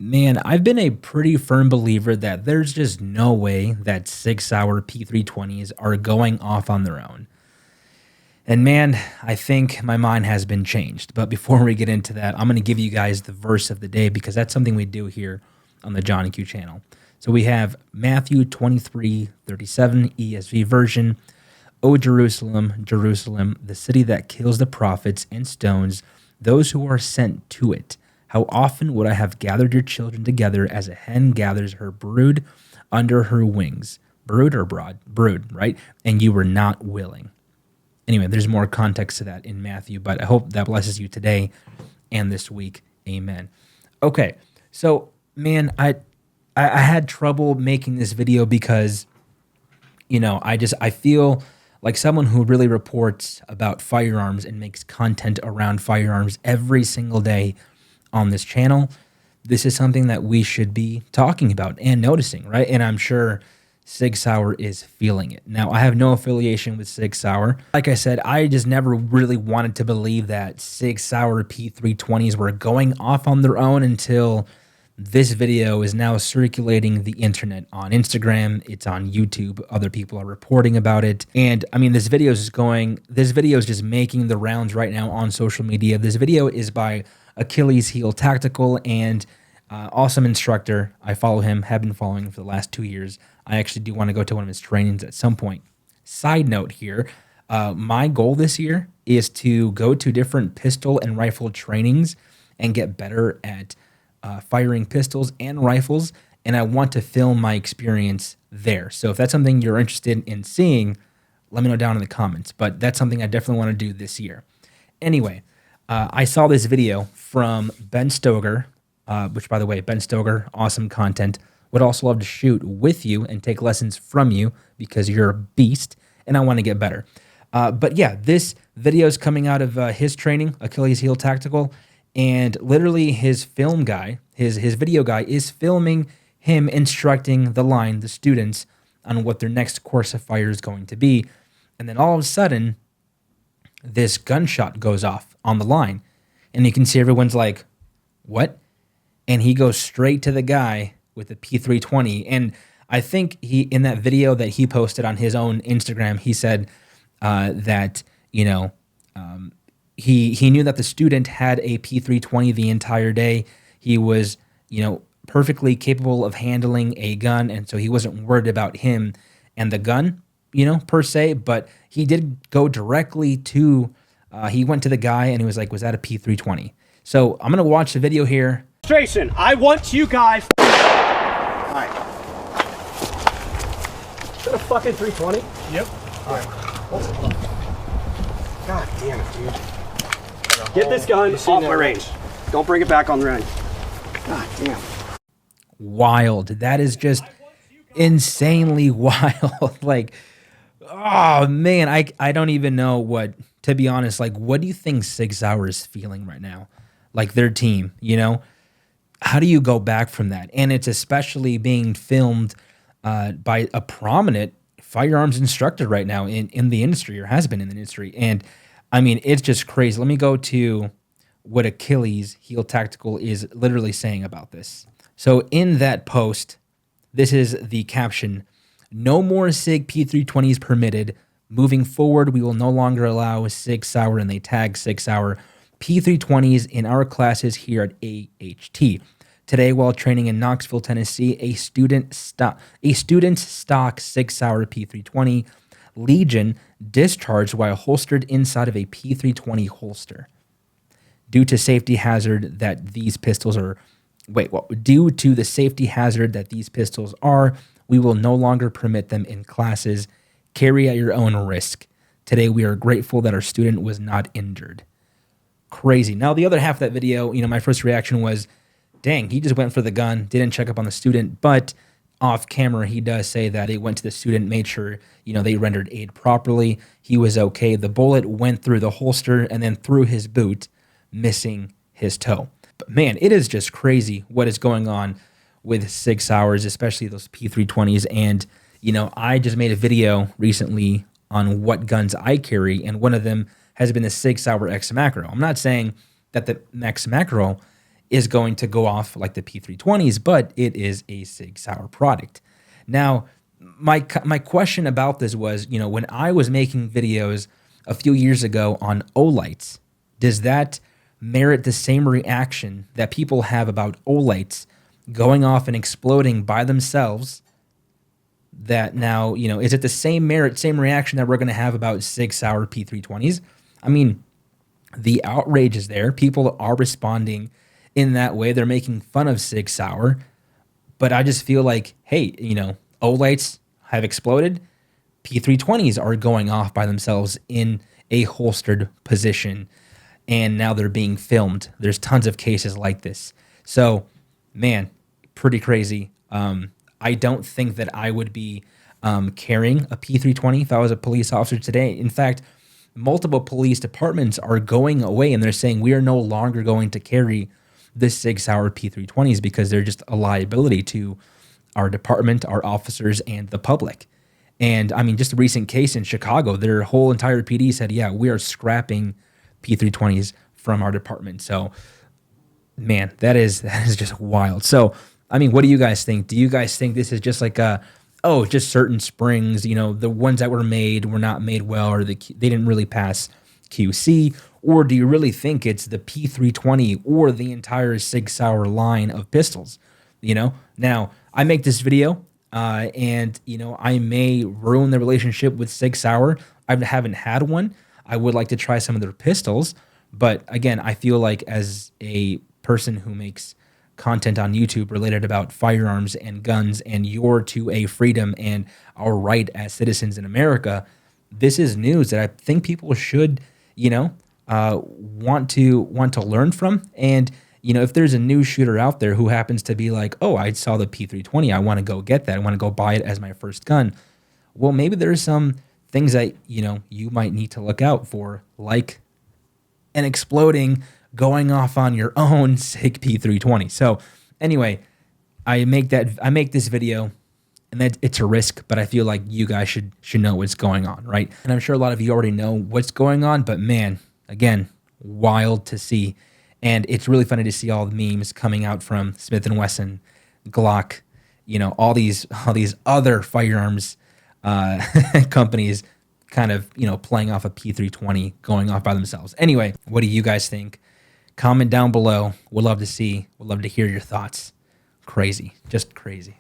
Man, I've been a pretty firm believer that there's just no way that 6-hour P320s are going off on their own. And man, I think my mind has been changed. But before we get into that, I'm going to give you guys the verse of the day because that's something we do here on the John and Q channel. So we have Matthew 23:37 ESV version. O Jerusalem, Jerusalem, the city that kills the prophets and stones those who are sent to it. How often would I have gathered your children together as a hen gathers her brood under her wings? Brood or brood? Brood, right? And you were not willing. Anyway, there's more context to that in Matthew, but I hope that blesses you today and this week. Amen. Okay, so man, I had trouble making this video because, I feel like someone who really reports about firearms and makes content around firearms every single day on this channel. This is something that we should be talking about and noticing, right? And I'm sure Sig Sauer is feeling it. Now, I have no affiliation with Sig Sauer. Like I said, I just never really wanted to believe that Sig Sauer P320s were going off on their own until this video is now circulating the internet on Instagram. It's on YouTube. Other people are reporting about it. And I mean, this video is just making the rounds right now on social media. This video is by Achilles Heel Tactical and awesome instructor. I follow him, have been following him for the last 2 years. I actually do want to go to one of his trainings at some point. Side note here, my goal this year is to go to different pistol and rifle trainings and get better at firing pistols and rifles, and I want to film my experience there. So if that's something you're interested in seeing, let me know down in the comments, but that's something I definitely want to do this year. Anyway, I saw this video from Ben Stoker, which, by the way, Ben Stoker, awesome content. Would also love to shoot with you and take lessons from you because you're a beast, and I want to get better. But yeah, this video is coming out of his training, Achilles Heel Tactical, and literally his film guy, his video guy, is filming him instructing the students, on what their next course of fire is going to be. And then all of a sudden, this gunshot goes off on the line, and you can see everyone's like, what? And he goes straight to the guy with the P320. And I think in that video that he posted on his own Instagram, he said that, he knew that the student had a P320 the entire day. He was, perfectly capable of handling a gun, and so he wasn't worried about him and the gun, per se, but he did go directly to, he went to the guy and he was like, was that a P320? So I'm going to watch the video here. Demonstration. I want you guys. All right. Is that a fucking 320? Yep. All right. Hold on. God damn it, dude. Get this gun off my range. Don't bring it back on the range. God damn. Wild. That is just insanely wild. Like, oh man, I don't even know what, to be honest, like, what do you think Sig Sauer is feeling right now? Like their team, How do you go back from that? And it's especially being filmed by a prominent firearms instructor right now in the industry, or has been in the industry. And I mean, it's just crazy. Let me go to what Achilles Heel Tactical is literally saying about this. So in that post, this is the caption: no more SIG P320s permitted. Moving forward, we will no longer allow Sig Sauer, and they tag Sig Sauer, P320s in our classes here at AHT. Today, while training in Knoxville, Tennessee, a student's stock Sig Sauer P320 Legion discharged while holstered inside of a P320 holster. Due to safety hazard that these pistols are, due to the safety hazard that these pistols are, we will no longer permit them in classes. Carry at your own risk. Today, we are grateful that our student was not injured. Crazy. Now, the other half of that video, my first reaction was, dang, he just went for the gun, didn't check up on the student, but off camera, he does say that they went to the student, made sure, they rendered aid properly. He was okay. The bullet went through the holster and then through his boot, missing his toe. But man, it is just crazy what is going on with Sig Sauers, especially those P320s. And, I just made a video recently on what guns I carry, and one of them has been the Sig Sauer X Macro. I'm not saying that the X Macro is going to go off like the P320s, but it is a Sig Sauer product. Now, my question about this was, you know, when I was making videos a few years ago on Olights, does that merit the same reaction that people have about Olights going off and exploding by themselves? That now, you know, is it the same merit, same reaction that we're going to have about Sig Sauer P320s? I mean, the outrage is there. People are responding in that way. They're making fun of Sig Sauer. But I just feel like, hey, you know, Olights have exploded. P320s are going off by themselves in a holstered position. And now they're being filmed. There's tons of cases like this. So, man, pretty crazy. I don't think that I would be carrying a P320 if I was a police officer today. In fact, multiple police departments are going away and they're saying we are no longer going to carry the Sig Sauer P320s because they're just a liability to our department, our officers, and the public. And I mean, just a recent case in Chicago, their whole entire PD said, yeah, we are scrapping P320s from our department. So, man, that is just wild. So, I mean, what do you guys think? Do you guys think this is just like just certain springs, you know, the ones that were not made well, or they didn't really pass QC? Or do you really think it's the P320 or the entire Sig Sauer line of pistols? You know, now I make this video and, you know, I may ruin the relationship with Sig Sauer. I haven't had one. I would like to try some of their pistols. But again, I feel like as a person who makes content on YouTube related about firearms and guns and your 2A freedom and our right as citizens in America, this is news that I think people should, you know, want to learn from. And, you know, if there's a new shooter out there who happens to be like, oh, I saw the P320, I want to go get that, I want to go buy it as my first gun. Well, maybe there's some things that, you know, you might need to look out for, like an exploding, going off on your own Sig P320. So anyway, I make this video, and that it's a risk, but I feel like you guys should know what's going on, right? And I'm sure a lot of you already know what's going on, but man, again, wild to see. And it's really funny to see all the memes coming out from Smith & Wesson, Glock, you know, all these other firearms companies kind of, you know, playing off a P320 going off by themselves. Anyway, what do you guys think? Comment down below. We'd love to hear your thoughts. Crazy, just crazy.